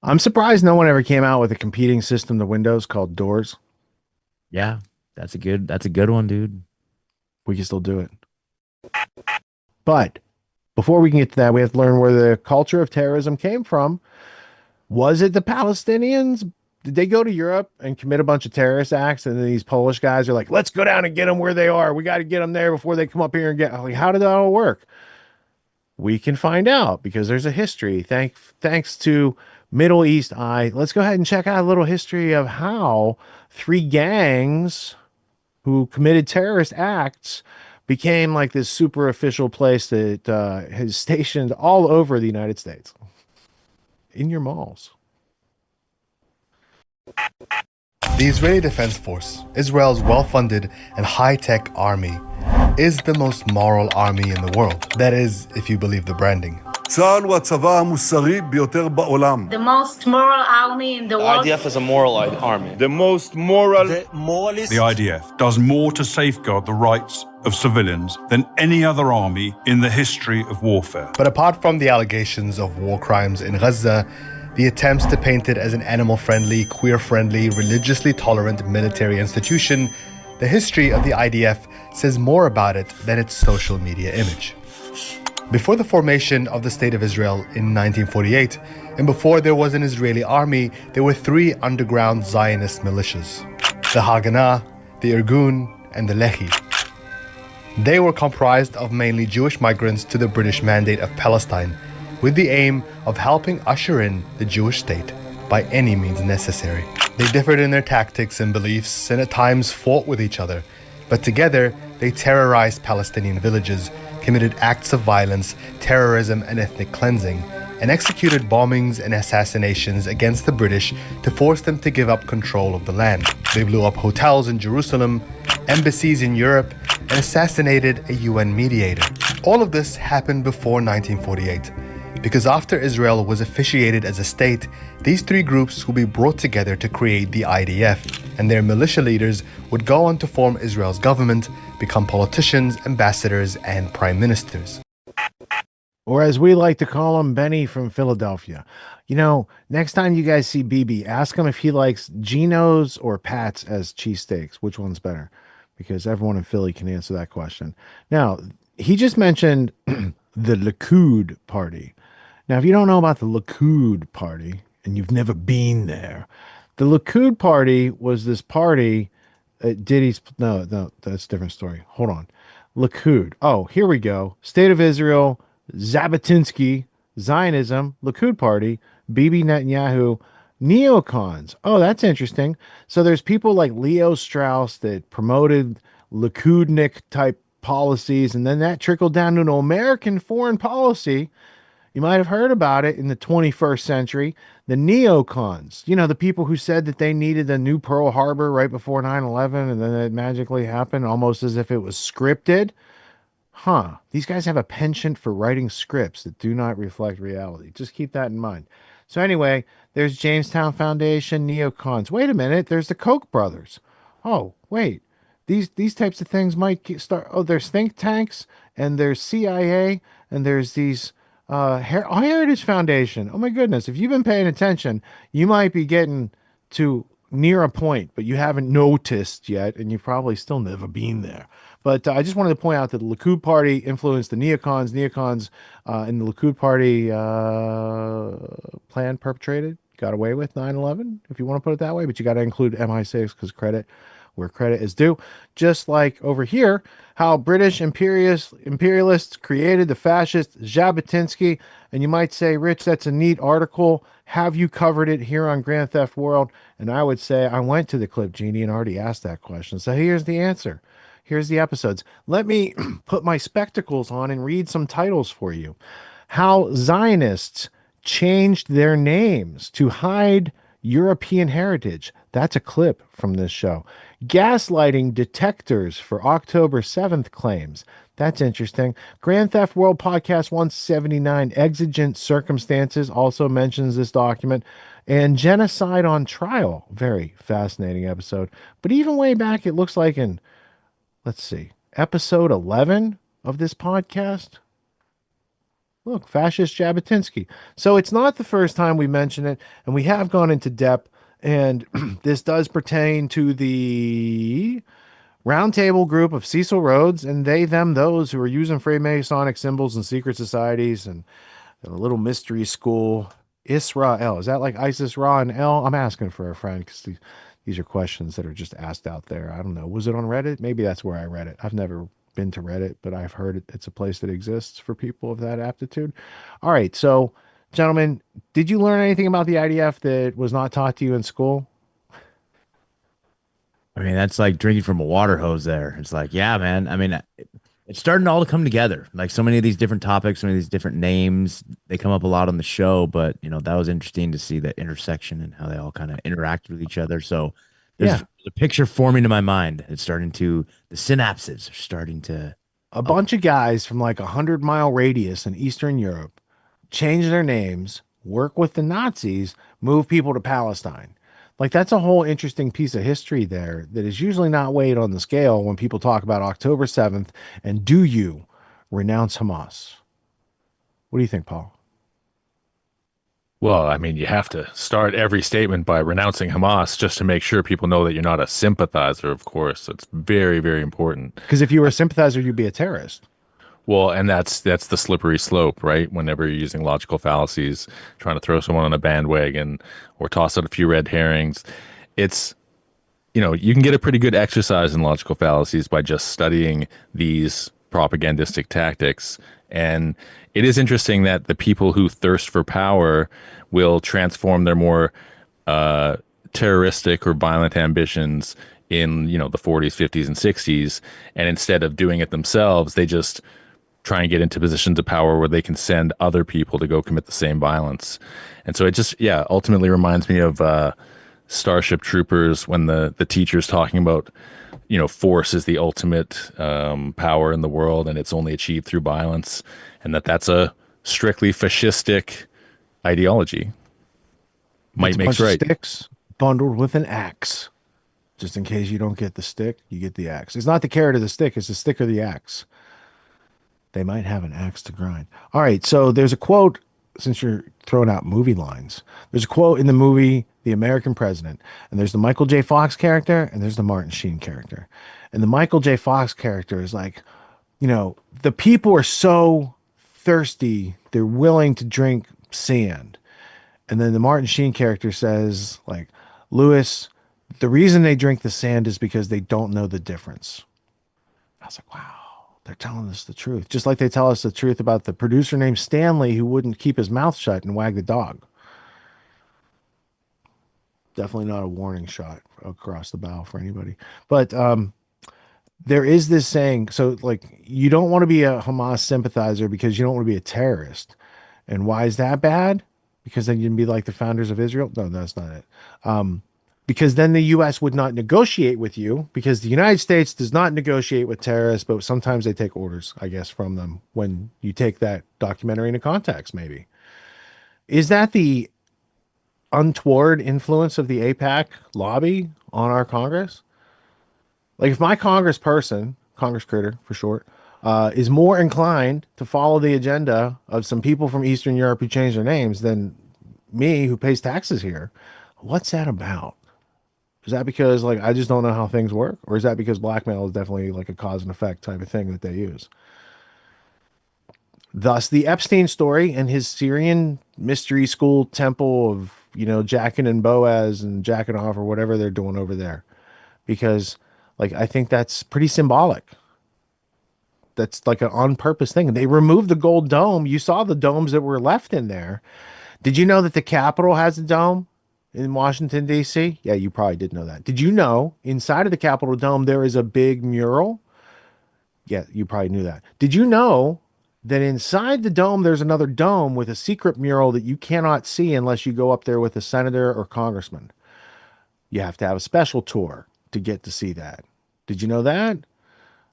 I'm surprised no one ever came out with a competing system to Windows called Doors. Yeah, that's a good one, dude. We can still do it. But before we can get to that, we have to learn where the culture of terrorism came from. Was it the Palestinians? Did they go to Europe and commit a bunch of terrorist acts? And then these Polish guys are like, let's go down and get them where they are. We got to get them there before they come up here and get. Like, how did that all work? We can find out because there's a history. Thanks to Middle East Eye. Let's go ahead and check out a little history of how three gangs who committed terrorist acts became like this super official place that is stationed all over the United States in your malls. The Israeli Defense Force, Israel's well-funded and high-tech army, is the most moral army in the world. That is, if you believe the branding. צה"ל הוא הצבא המוסרי ביותר בעולם. The most moral army in the world. IDF is a moral army. The most moral. The IDF does more to safeguard the rights of civilians than any other army in the history of warfare. But apart from the allegations of war crimes in Gaza, the attempts to paint it as an animal-friendly, queer-friendly, religiously tolerant military institution, the history of the IDF says more about it than its social media image. Before the formation of the State of Israel in 1948, and before there was an Israeli army, there were three underground Zionist militias: the Haganah, the Irgun, and the Lehi. They were comprised of mainly Jewish migrants to the British Mandate of Palestine, with the aim of helping usher in the Jewish state by any means necessary. They differed in their tactics and beliefs, and at times fought with each other, but together they terrorized Palestinian villages, committed acts of violence, terrorism, and ethnic cleansing, and executed bombings and assassinations against the British to force them to give up control of the land. They blew up hotels in Jerusalem, embassies in Europe, and assassinated a UN mediator. All of this happened before 1948, because after Israel was officiated as a state, these three groups would be brought together to create the IDF, and their militia leaders would go on to form Israel's government, become politicians, ambassadors, and prime ministers. Or as we like to call him, Benny from Philadelphia. You know, next time you guys see Bibi, ask him if he likes Geno's or Pat's as cheesesteaks. Which one's better? Because everyone in Philly can answer that question. Now, he just mentioned the Likud party. Now, if you don't know about the Likud party and you've never been there, the Likud party was this party. Diddy's no, that's a different story. Hold on, Likud. Oh, here we go. State of Israel, Zhabatinsky, Zionism, Likud party, Bibi Netanyahu, neocons. Oh, that's interesting. So there's people like Leo Strauss that promoted Likudnik type policies, and then that trickled down to an American foreign policy. You might have heard about it in the 21st century. The neocons, you know, the people who said that they needed a new Pearl Harbor right before 9/11, and then it magically happened almost as if it was scripted. Huh. These guys have a penchant for writing scripts that do not reflect reality. Just keep that in mind. So anyway, there's Jamestown Foundation, neocons. Wait a minute, there's the Koch brothers. Oh, wait. These types of things might start. Oh, there's think tanks, and there's CIA, and there's these Heritage Foundation. Oh my goodness. If you've been paying attention, you might be getting to near a point, but you haven't noticed yet, and you've probably still never been there. But I just wanted to point out that the Likud party influenced the neocons. Neocons in the Likud party plan perpetrated, got away with 9/11, if you want to put it that way, but you got to include MI6 because credit where credit is due. Just like over here, how British imperialists created the fascist Jabotinsky. And you might say, Rich, that's a neat article. Have you covered it here on Grand Theft World? And I would say, I went to the Clip Genie and already asked that question. So here's the answer. Here's the episodes. Let me put my spectacles on and read some titles for you. How Zionists changed their names to hide European heritage. That's a clip from this show. Gaslighting detectors for October 7th claims. That's interesting. Grand Theft World Podcast 179, Exigent Circumstances, also mentions this document. And Genocide on Trial. Very fascinating episode. But even way back, it looks like in, let's see, episode 11 of this podcast. Look, fascist Jabotinsky. So it's not the first time we mention it, and we have gone into depth. And this does pertain to the roundtable group of Cecil Rhodes and they, them, those who are using Freemasonic symbols and secret societies and a little mystery school. Israel. Is that like Isis, Ra, and El? I'm asking for a friend because these are questions that are just asked out there. I don't know. Was it on Reddit? Maybe that's where I read it. I've never been to Reddit, but I've heard it's a place that exists for people of that aptitude. All right. So, gentlemen, did you learn anything about the IDF that was not taught to you in school? I mean, that's like drinking from a water hose there. It's like, yeah, man. I mean, it's starting to all to come together. Like so many of these different topics, so many of these different names, they come up a lot on the show, but that was interesting to see that intersection and how they all kind of interact with each other. So there's Yeah. a picture forming in my mind. It's starting to, the synapses are starting to, A bunch of guys from like 100-mile radius in Eastern Europe change their names, work with the Nazis, move people to Palestine. Like that's a whole interesting piece of history there that is usually not weighed on the scale when people talk about October 7th and do you renounce Hamas? What do you think, Paul? Well, I mean, you have to start every statement by renouncing Hamas just to make sure people know that you're not a sympathizer, of course. It's very, very important. Because if you were a sympathizer, you'd be a terrorist. Well, and that's the slippery slope, right? Whenever you're using logical fallacies, trying to throw someone on a bandwagon or toss out a few red herrings, it's you can get a pretty good exercise in logical fallacies by just studying these propagandistic tactics. And it is interesting that the people who thirst for power will transform their more terroristic or violent ambitions in the 40s, 50s, and 60s. And instead of doing it themselves, they just try and get into positions of power where they can send other people to go commit the same violence. And so it just, ultimately reminds me of Starship Troopers when the teacher's talking about, force is the ultimate power in the world and it's only achieved through violence, and that's a strictly fascistic ideology. Might It's a makes bunch of right. sticks bundled with an axe. Just in case you don't get the stick, you get the axe. It's not the carrot or the stick, it's the stick or the axe. They might have an axe to grind. All right, so there's a quote, since you're throwing out movie lines, there's a quote in the movie The American President, and there's the Michael J. Fox character, and there's the Martin Sheen character. And the Michael J. Fox character is like, the people are so thirsty, they're willing to drink sand. And then the Martin Sheen character says, like, Lewis, the reason they drink the sand is because they don't know the difference. I was like, wow. They're telling us the truth. Just like they tell us the truth about the producer named Stanley who wouldn't keep his mouth shut and wag the dog. Definitely not a warning shot across the bow for anybody. But there is this saying, so like you don't want to be a Hamas sympathizer because you don't want to be a terrorist. And why is that bad? Because then you'd be like the founders of Israel? No, that's not it. Because then the U.S. would not negotiate with you because the United States does not negotiate with terrorists, but sometimes they take orders, I guess, from them when you take that documentary into context, maybe. Is that the untoward influence of the AIPAC lobby on our Congress? Like if my congressperson, Congress critter for short, is more inclined to follow the agenda of some people from Eastern Europe who change their names than me who pays taxes here, what's that about? Is that because like I just don't know how things work, or is that because blackmail is definitely like a cause and effect type of thing that they use? Thus, the Epstein story and his Syrian mystery school temple of Jackin and Boaz and jacking off or whatever they're doing over there, because like I think that's pretty symbolic. That's like an on purpose thing. They removed the gold dome. You saw the domes that were left in there. Did you know that the Capitol has a dome? In Washington, D.C.? Yeah, you probably did know that. Did you know inside of the Capitol Dome there is a big mural? Yeah, you probably knew that. Did you know that inside the dome there's another dome with a secret mural that you cannot see unless you go up there with a senator or congressman? You have to have a special tour to get to see that. Did you know that?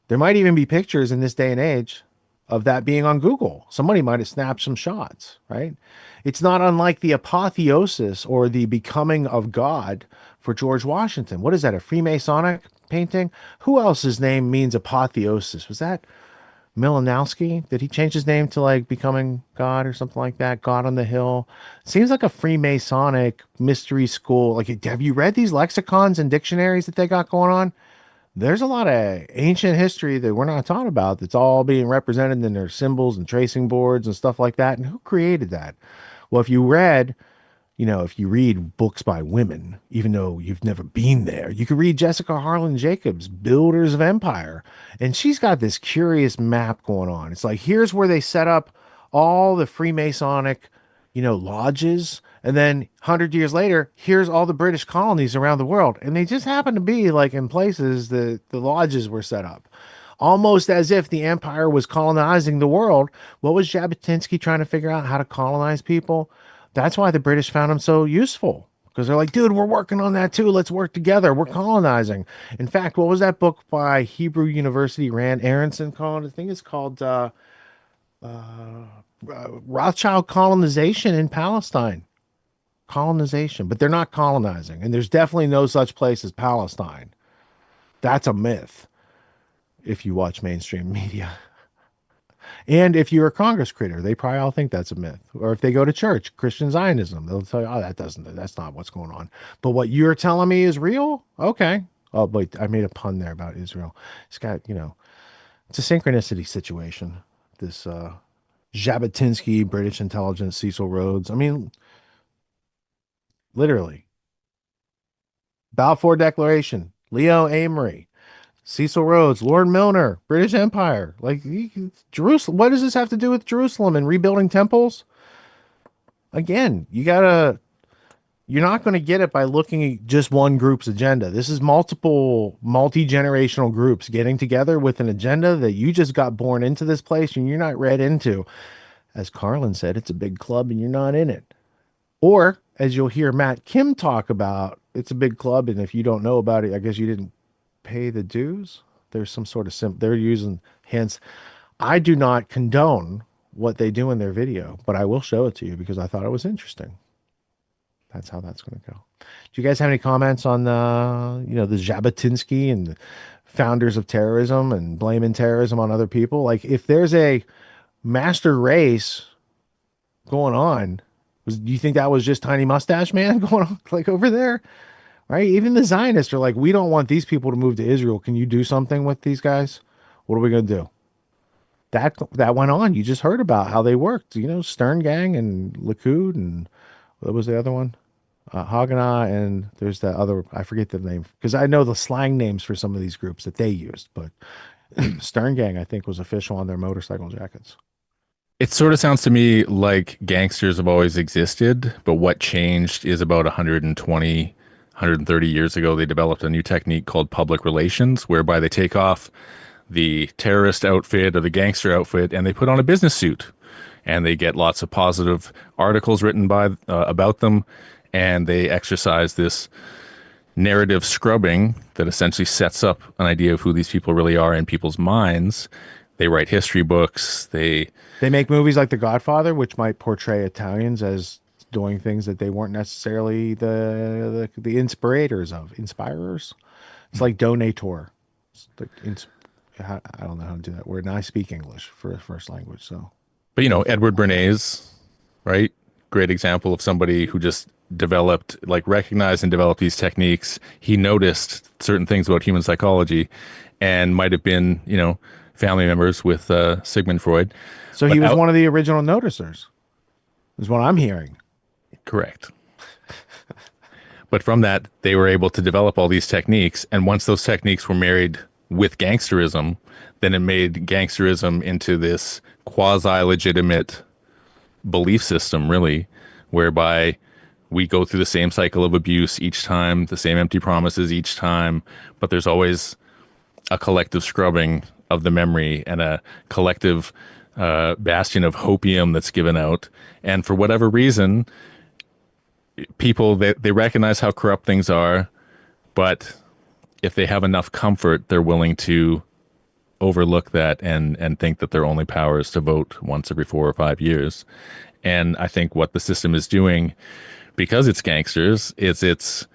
There might even be pictures in this day and age of that being on Google. Somebody might have snapped some shots, right? It's not unlike the apotheosis or the becoming of God for George Washington. What is that, a Freemasonic painting? Who else's name means apotheosis? Was that Milanowski, did he change his name to like becoming God or something like that? God on the Hill. Seems like a Freemasonic mystery school. Like, have you read these lexicons and dictionaries that they got going on? There's a lot of ancient history that we're not taught about that's all being represented in their symbols and tracing boards and stuff like that. And who created that? Well, if you read books by women, even though you've never been there, you could read Jessica Harlan Jacobs' Builders of Empire. And she's got this curious map going on. It's like, here's where they set up all the Freemasonic, lodges. And then 100 years later, here's all the British colonies around the world. And they just happen to be like in places that the lodges were set up. Almost as if the empire was colonizing the world. What was Jabotinsky trying to figure out? How to colonize people? That's why the British found him so useful, because they're like, dude, we're working on that too. Let's work together. We're colonizing. In fact, what was that book by Hebrew University Rand Aronson called? I think it's called Rothschild Colonization in Palestine. Colonization, but they're not colonizing. And there's definitely no such place as Palestine. That's a myth if you watch mainstream media. And if you're a Congress critter, they probably all think that's a myth. Or if they go to church, Christian Zionism, they'll tell you, oh, that's not what's going on. But what you're telling me is real? Okay. Oh, wait, I made a pun there about Israel. It's got, it's a synchronicity situation. This Jabotinsky, British intelligence, Cecil Rhodes. I mean, literally. Balfour Declaration, Leo Amory, Cecil Rhodes, Lord Milner, British Empire. Like, Jerusalem. What does this have to do with Jerusalem and rebuilding temples? Again, you're not going to get it by looking at just one group's agenda. This is multi-generational groups getting together with an agenda that you just got born into this place and you're not read into. As Carlin said, it's a big club and you're not in it. Or, as you'll hear Matt Kim talk about, it's a big club, and if you don't know about it, I guess you didn't pay the dues. There's some sort of they're using hence. I do not condone what they do in their video, but I will show it to you because I thought it was interesting. That's how that's going to go. Do you guys have any comments on the Jabotinsky and the founders of terrorism and blaming terrorism on other people? Like, if there's a master race going on, do you think that was just Tiny Mustache Man going on like over there? Right? Even the Zionists are like, we don't want these people to move to Israel. Can you do something with these guys? What are we going to do? That went on. You just heard about how they worked. Stern Gang and Likud, and what was the other one? Haganah, and there's that other, I forget the name, because I know the slang names for some of these groups that they used, but Stern Gang, I think, was official on their motorcycle jackets. It sort of sounds to me like gangsters have always existed, but what changed is about 120, 130 years ago, they developed a new technique called public relations, whereby they take off the terrorist outfit or the gangster outfit and they put on a business suit, and they get lots of positive articles written about them, and they exercise this narrative scrubbing that essentially sets up an idea of who these people really are in people's minds. They write history books. They make movies like The Godfather, which might portray Italians as doing things that they weren't necessarily the inspirers. It's like donator. It's like I don't know how to do that word, and I speak English for a first language. So, but Edward Bernays, right? Great example of somebody who just recognized and developed these techniques. He noticed certain things about human psychology, and might have been family members with Sigmund Freud. So he was one of the original noticers, is what I'm hearing. Correct. But from that, they were able to develop all these techniques. And once those techniques were married with gangsterism, then it made gangsterism into this quasi-legitimate belief system, really, whereby we go through the same cycle of abuse each time, the same empty promises each time, but there's always a collective scrubbing of the memory and a collective bastion of hopium that's given out. And for whatever reason, people, they recognize how corrupt things are, but if they have enough comfort, they're willing to overlook that and think that their only power is to vote once every 4 or 5 years. And I think what the system is doing, because it's gangsters, is it's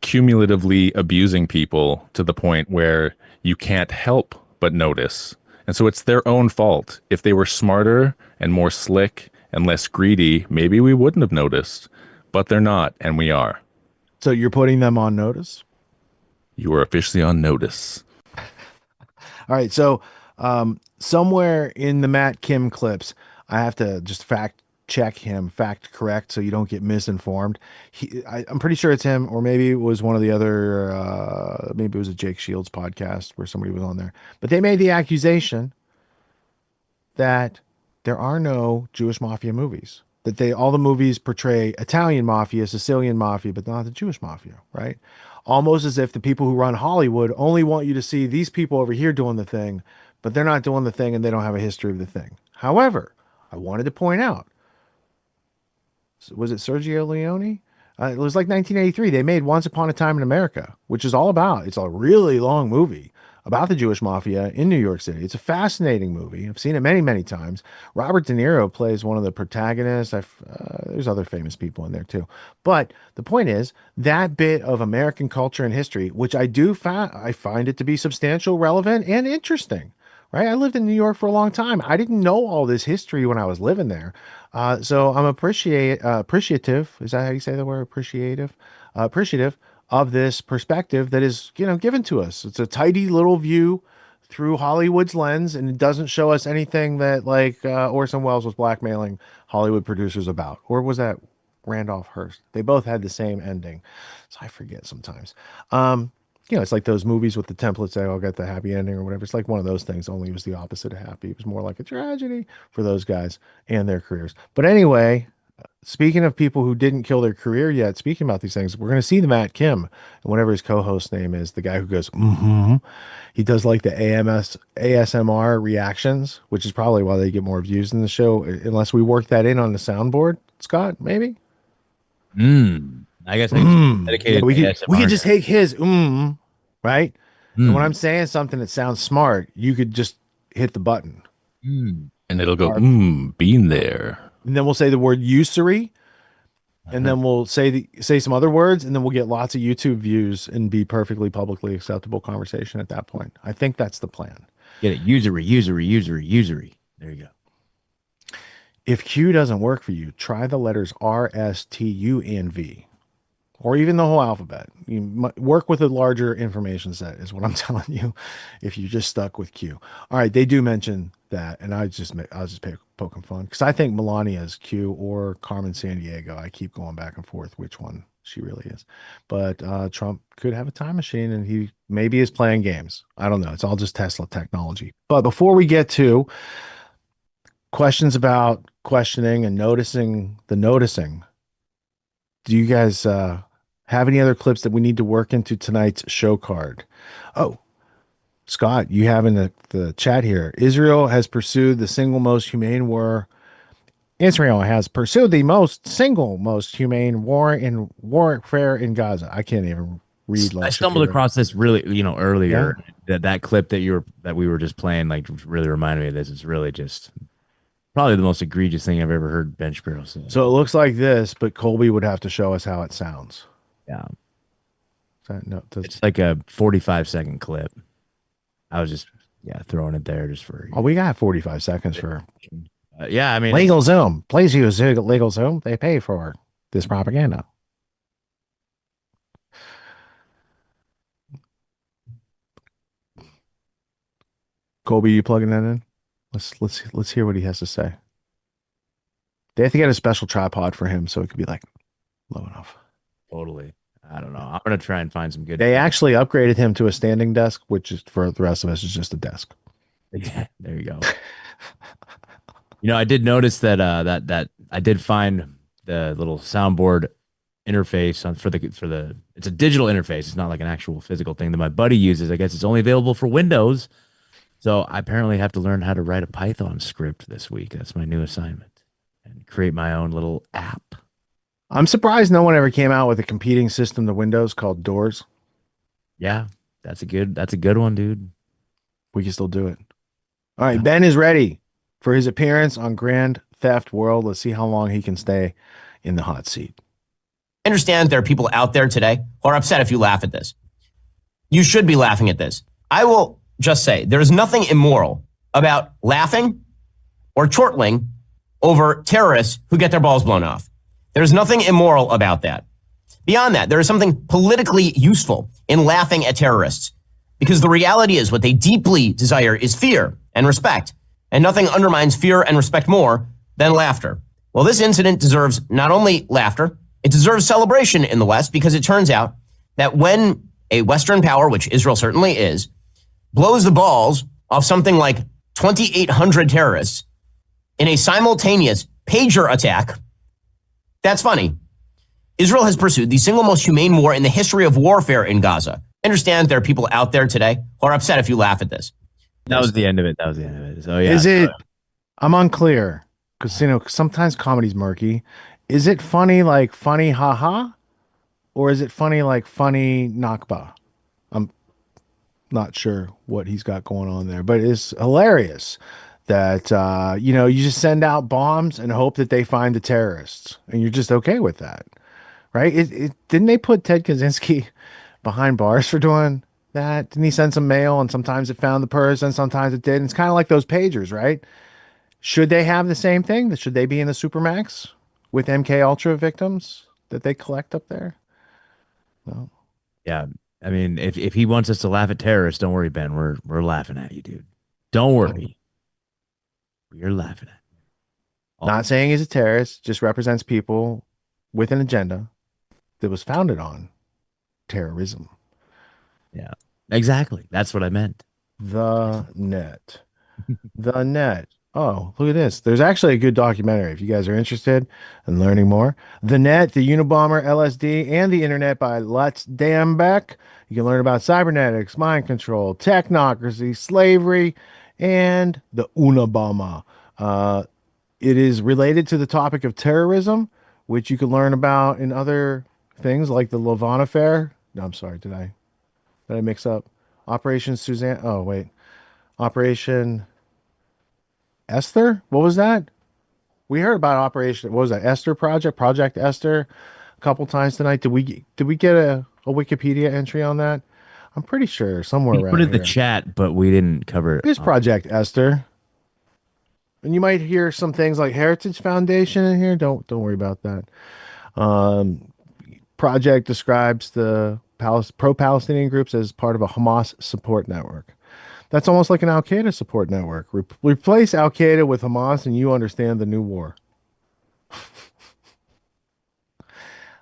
cumulatively abusing people to the point where you can't help but notice. And so it's their own fault. If they were smarter and more slick and less greedy, maybe we wouldn't have noticed. But they're not, and we are. So you're putting them on notice? You are officially on notice. All right. So somewhere in the Matt Kim clips, I have to just fact check him, fact correct, so you don't get misinformed. I'm pretty sure it's him, or maybe it was one of the other, maybe it was a Jake Shields podcast where somebody was on there. But they made the accusation that there are no Jewish mafia movies. That all the movies portray Italian mafia, Sicilian mafia, but not the Jewish mafia, right? Almost as if the people who run Hollywood only want you to see these people over here doing the thing, but they're not doing the thing and they don't have a history of the thing. However, I wanted to point out, was it Sergio Leone? It was like 1983. They made Once Upon a Time in America, which is all about, it's a really long movie about the Jewish mafia in New York City. It's a fascinating movie. I've seen it many, many times. Robert De Niro plays one of the protagonists. There's other famous people in there too. But the point is that bit of American culture and history, which I find it to be substantial, relevant, and interesting. Right? I lived in New York for a long time. I didn't know all this history when I was living there. So I'm appreciative. Is that how you say the word? Appreciative of this perspective that is, given to us. It's a tidy little view through Hollywood's lens, and it doesn't show us anything that Orson Welles was blackmailing Hollywood producers about. Or was that Randolph Hearst? They both had the same ending. So I forget sometimes. It's like those movies with the templates that all get the happy ending or whatever. It's like one of those things, only it was the opposite of happy. It was more like a tragedy for those guys and their careers. But anyway, speaking of people who didn't kill their career yet, speaking about these things, we're going to see the Matt Kim, and whatever his co-host name is, the guy who goes, he does like the ASMR reactions, which is probably why they get more views in the show, unless we work that in on the soundboard, Scott, maybe? I guess dedicated we could ASMR just take his right? And when I'm saying something that sounds smart, you could just hit the button. And it'll go, been there. And then we'll say the word usury, and then we'll say some other words, and then we'll get lots of YouTube views and be perfectly publicly acceptable conversation at that point. I think that's the plan. Get it. Usury. There you go. If Q doesn't work for you, try the letters R, S, T, U, and V. Or even the whole alphabet. You work with a larger information set is what I'm telling you if you just stuck with Q. All right, they do mention that, and I was just poking fun because I think Melania is Q or Carmen Sandiego. I keep going back and forth which one she really is. But Trump could have a time machine, and he maybe is playing games. I don't know. It's all just Tesla technology. But before we get to questions about questioning and noticing the noticing, do you guys have any other clips that we need to work into tonight's show card? Oh, Scott, you have in the chat here, Israel has pursued the single most humane war. Israel has pursued the most humane warfare in Gaza. I can't even read. I stumbled across this really, earlier. Yeah. That clip that we were just playing, like, really reminded me of this. It's really just probably the most egregious thing I've ever heard Ben Shapiro say. So it looks like this, but Colby would have to show us how it sounds. Yeah. It's like a 45-second clip. I was just throwing it there just for. Oh, we got 45 seconds for. I mean, legal Zoom. Please use legal Zoom. They pay for this propaganda. Colby, you plugging that in? Let's hear what he has to say. They have to get a special tripod for him so it could be like low enough. Totally. I don't know. I'm gonna try and find some good. They actually upgraded him to a standing desk, which is for the rest of us is just a desk. Yeah, there you go. I did notice that that I did find the little soundboard interface for the it's a digital interface. It's not like an actual physical thing that my buddy uses. I guess it's only available for Windows. So I apparently have to learn how to write a Python script this week. That's my new assignment, and create my own little app. I'm surprised no one ever came out with a competing system to Windows called Doors. Yeah, that's a good one, dude. We can still do it. All right, Ben is ready for his appearance on Grand Theft World. Let's see how long he can stay in the hot seat. I understand there are people out there today who are upset if you laugh at this. You should be laughing at this. I will just say there is nothing immoral about laughing or chortling over terrorists who get their balls blown off. There's nothing immoral about that. Beyond that, there is something politically useful in laughing at terrorists, because the reality is what they deeply desire is fear and respect, and nothing undermines fear and respect more than laughter. Well, this incident deserves not only laughter, it deserves celebration in the West, because it turns out that when a Western power, which Israel certainly is, blows the balls off something like 2,800 terrorists in a simultaneous pager attack, that's funny. Israel has pursued the single most humane war in the history of warfare in Gaza. I understand there are people out there today who are upset if you laugh at this. That was the end of it. That was the end of it. So yeah. Is it? I'm unclear because sometimes comedy's murky. Is it funny like funny haha, or is it funny like funny Nakba? I'm not sure what he's got going on there, but it's hilarious that you just send out bombs and hope that they find the terrorists, and you're just okay with that, right? Didn't they put Ted Kaczynski behind bars for doing that? Didn't he send some mail and sometimes it found the person, sometimes it didn't? It's kind of like those pagers, right? Should they have the same thing? Should they be in the Supermax with MK Ultra victims that they collect up there? Well, Yeah. I mean, if he wants us to laugh at terrorists, don't worry, Ben. We're laughing at you, dude. Don't worry. We're laughing at you. not saying he's a terrorist, just represents people with an agenda that was founded on terrorism. Yeah. Exactly. That's what I meant. The net. The net. Oh, look at this. There's actually a good documentary if you guys are interested in learning more. The Net, the Unabomber, LSD, and the Internet by Lutz Dambeck. You can learn about cybernetics, mind control, technocracy, slavery, and the Unabomber. It is related to the topic of terrorism, which you can learn about in other things like the Lavon affair. No, I'm sorry. Did I mix up? Operation Suzanne. Oh, wait. Operation Esther? What was that? We heard about Operation, what was that? Esther Project Esther a couple times tonight. Did we get a Wikipedia entry on that? I'm pretty sure somewhere We around put it in here. the chat, but we didn't cover it. Here's Project Esther. And you might hear some things like Heritage Foundation in here. Don't worry about that. Project describes the pro-Palestinian groups as part of a Hamas support network. That's almost like an Al-Qaeda support network. Replace Al-Qaeda with Hamas and you understand the new war.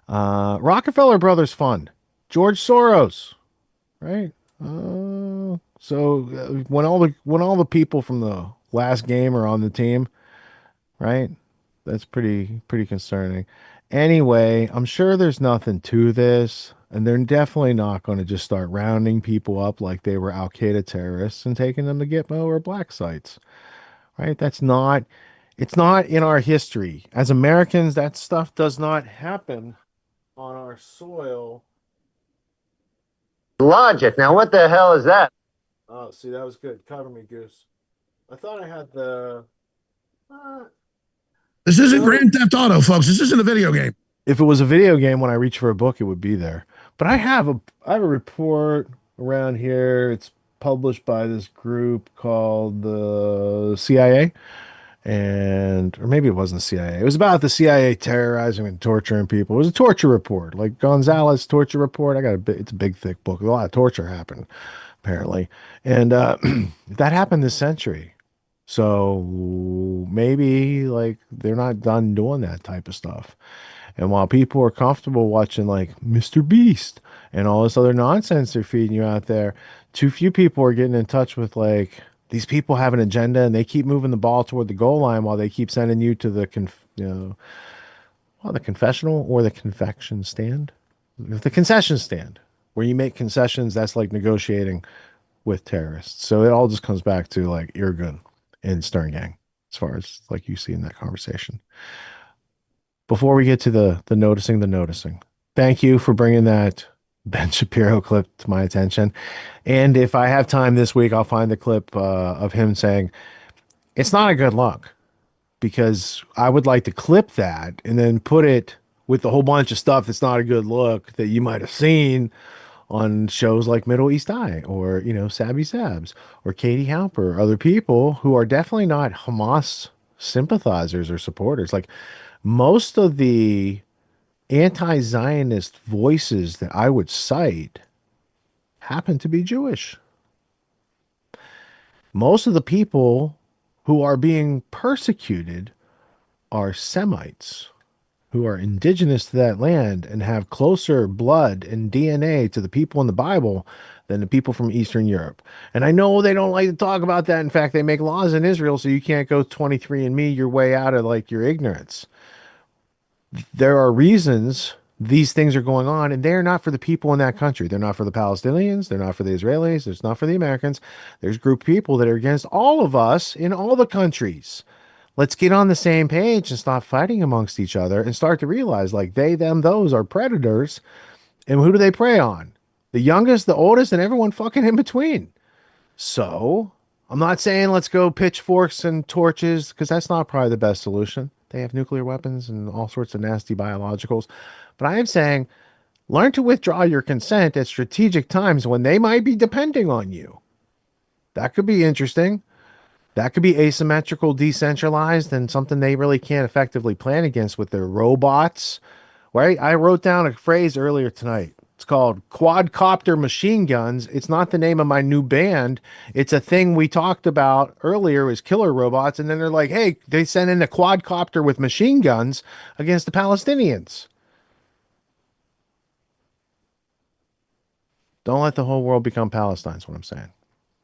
Rockefeller Brothers Fund. George Soros. Right? When all the people from the last game are on the team, right? That's pretty concerning. Anyway, I'm sure there's nothing to this. And they're definitely not going to just start rounding people up like they were Al-Qaeda terrorists and taking them to Gitmo or black sites, right? It's not in our history. As Americans, that stuff does not happen on our soil. Logic. Now, what the hell is that? Oh, see, that was good. Cover me, Goose. I thought I had the... This isn't Grand Theft Auto, folks. This isn't a video game. If it was a video game, when I reach for a book, it would be there. But I have a report around here. It's published by this group called the CIA, or maybe it wasn't the CIA. It was about the CIA terrorizing and torturing people. It was a torture report, like Gonzalez torture report. It's a big, thick book. A lot of torture happened, apparently, and that happened this century. So maybe like they're not done doing that type of stuff. And while people are comfortable watching like Mr. Beast and all this other nonsense they're feeding you out there, too few people are getting in touch with like these people have an agenda and they keep moving the ball toward the goal line while they keep sending you to the the confessional or the confection stand, the concession stand where you make concessions. That's like negotiating with terrorists. So it all just comes back to like Irgun and Stern Gang as far as like you see in that conversation. Before we get to the noticing, thank you for bringing that Ben Shapiro clip to my attention. And if I have time this week, I'll find the clip of him saying, it's not a good look, because I would like to clip that and then put it with a whole bunch of stuff that's not a good look that you might have seen on shows like Middle East Eye or, Sabby Sabs or Katie Halper, or other people who are definitely not Hamas sympathizers or supporters. Like most of the anti-Zionist voices that I would cite happen to be Jewish. Most of the people who are being persecuted are Semites who are indigenous to that land and have closer blood and DNA to the people in the Bible than the people from Eastern Europe. And I know they don't like to talk about that. In fact, they make laws in Israel so you can't go 23andMe your way out of like your ignorance. There are reasons these things are going on, and they're not for the people in that country. They're not for the Palestinians. They're not for the Israelis. It's not for the Americans. There's a group of people that are against all of us in all the countries. Let's get on the same page and stop fighting amongst each other and start to realize like they, them, those are predators. And who do they prey on? The youngest, the oldest, and everyone fucking in between. So I'm not saying let's go pitchforks and torches, because that's not probably the best solution. They have nuclear weapons and all sorts of nasty biologicals. But I am saying learn to withdraw your consent at strategic times when they might be depending on you. That could be interesting. That could be asymmetrical, decentralized, and something they really can't effectively plan against with their robots. Right? I wrote down a phrase earlier tonight. It's called quadcopter machine guns. It's not the name of my new band. It's a thing we talked about earlier as killer robots. And then they're like, hey, they sent in a quadcopter with machine guns against the Palestinians. Don't let the whole world become Palestine, is what I'm saying.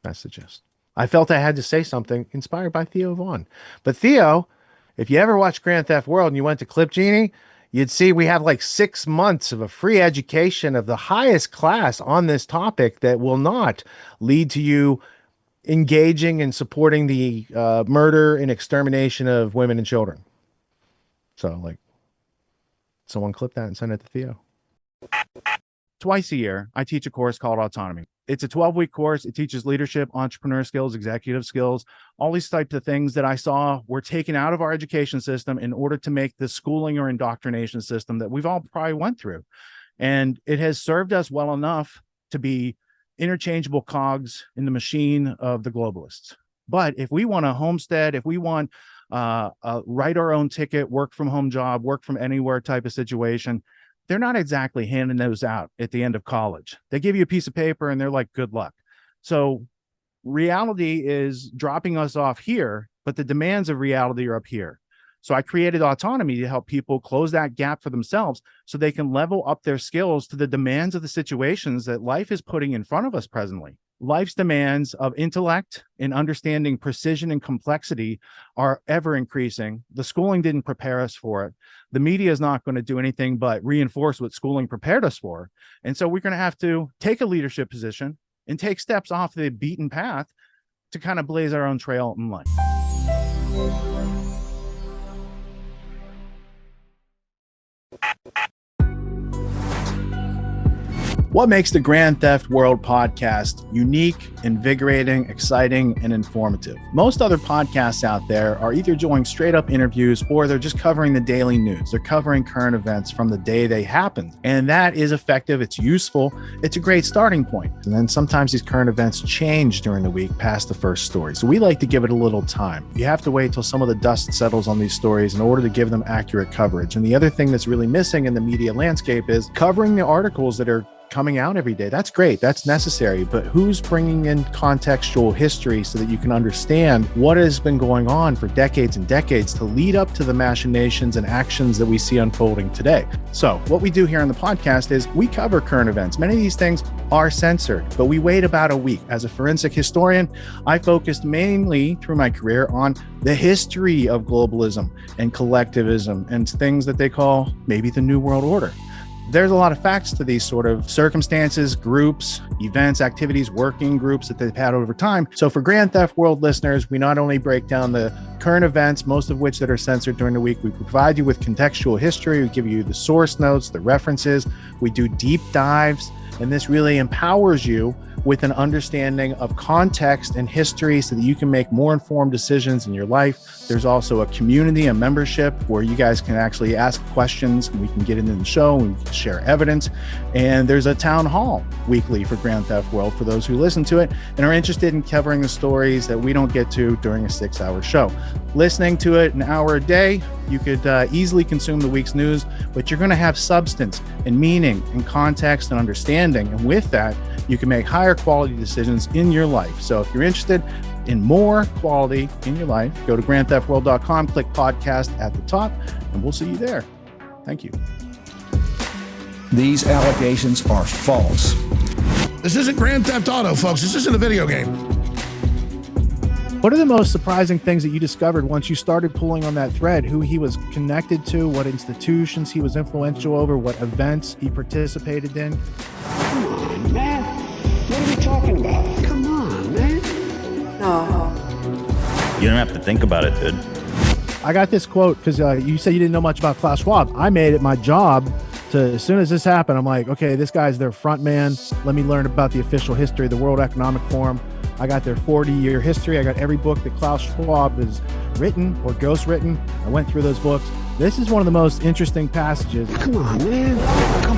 That's the gist. I felt I had to say something inspired by Theo Vaughn. But Theo, if you ever watched Grand Theft World and you went to Clip Genie, you'd see we have like 6 months of a free education of the highest class on this topic that will not lead to you engaging and supporting the murder and extermination of women and children. So, like, someone clip that and send it to Theo. Twice a year, I teach a course called Autonomy. It's a 12-week course. It teaches leadership, entrepreneur skills, executive skills, all these types of things that I saw were taken out of our education system in order to make the schooling or indoctrination system that we've all probably went through. And it has served us well enough to be interchangeable cogs in the machine of the globalists. But if we want a homestead, if we want write our own ticket, work from home job, work from anywhere type of situation, they're not exactly handing those out at the end of college. They give you a piece of paper and they're like, good luck. So reality is dropping us off here, but the demands of reality are up here. So I created Autonomy to help people close that gap for themselves so they can level up their skills to the demands of the situations that life is putting in front of us presently. Life's demands of intellect and understanding precision and complexity are ever increasing. The schooling didn't prepare us for it. The media is not going to do anything but reinforce what schooling prepared us for. And so we're going to have to take a leadership position and take steps off the beaten path to kind of blaze our own trail in life. What makes the Grand Theft World podcast unique, invigorating, exciting, and informative? Most other podcasts out there are either doing straight up interviews or they're just covering the daily news. They're covering current events from the day they happened. And that is effective. It's useful. It's a great starting point. And then sometimes these current events change during the week past the first story. So we like to give it a little time. You have to wait till some of the dust settles on these stories in order to give them accurate coverage. And the other thing that's really missing in the media landscape is covering the articles that are coming out every day. That's great. That's necessary. But who's bringing in contextual history so that you can understand what has been going on for decades and decades to lead up to the machinations and actions that we see unfolding today? So what we do here on the podcast is we cover current events. Many of these things are censored, but we wait about a week. As a forensic historian, I focused mainly through my career on the history of globalism and collectivism and things that they call maybe the New World Order. There's a lot of facts to these sort of circumstances, groups, events, activities, working groups that they've had over time. So for Grand Theft World listeners, we not only break down the current events, most of which that are censored during the week, we provide you with contextual history, we give you the source notes, the references, we do deep dives, And this really empowers you with an understanding of context and history so that you can make more informed decisions in your life. There's also a community, a membership where you guys can actually ask questions and we can get into the show and we can share evidence. And there's a town hall weekly for Grand Theft World for those who listen to it and are interested in covering the stories that we don't get to during a 6-hour show. Listening to it an hour a day, you could easily consume the week's news, but you're going to have substance and meaning and context and understanding. And with that, you can make higher quality decisions in your life. So if you're interested in more quality in your life, go to grandtheftworld.com, click podcast at the top, and we'll see you there. Thank you. These allegations are false. This isn't Grand Theft Auto, folks. This isn't a video game. What are the most surprising things that you discovered once you started pulling on that thread? Who he was connected to, what institutions he was influential over, what events he participated in? Come on, man. What are we talking about? Come on, man. No. You don't have to think about it, dude. I got this quote because you said you didn't know much about Klaus Schwab. I made it my job to, as soon as this happened, I'm like, okay, this guy's their front man. Let me learn about the official history of the World Economic Forum. I got their 40-year history. I got every book that Klaus Schwab has written or ghostwritten. I went through those books. This is one of the most interesting passages. Come on, man. Come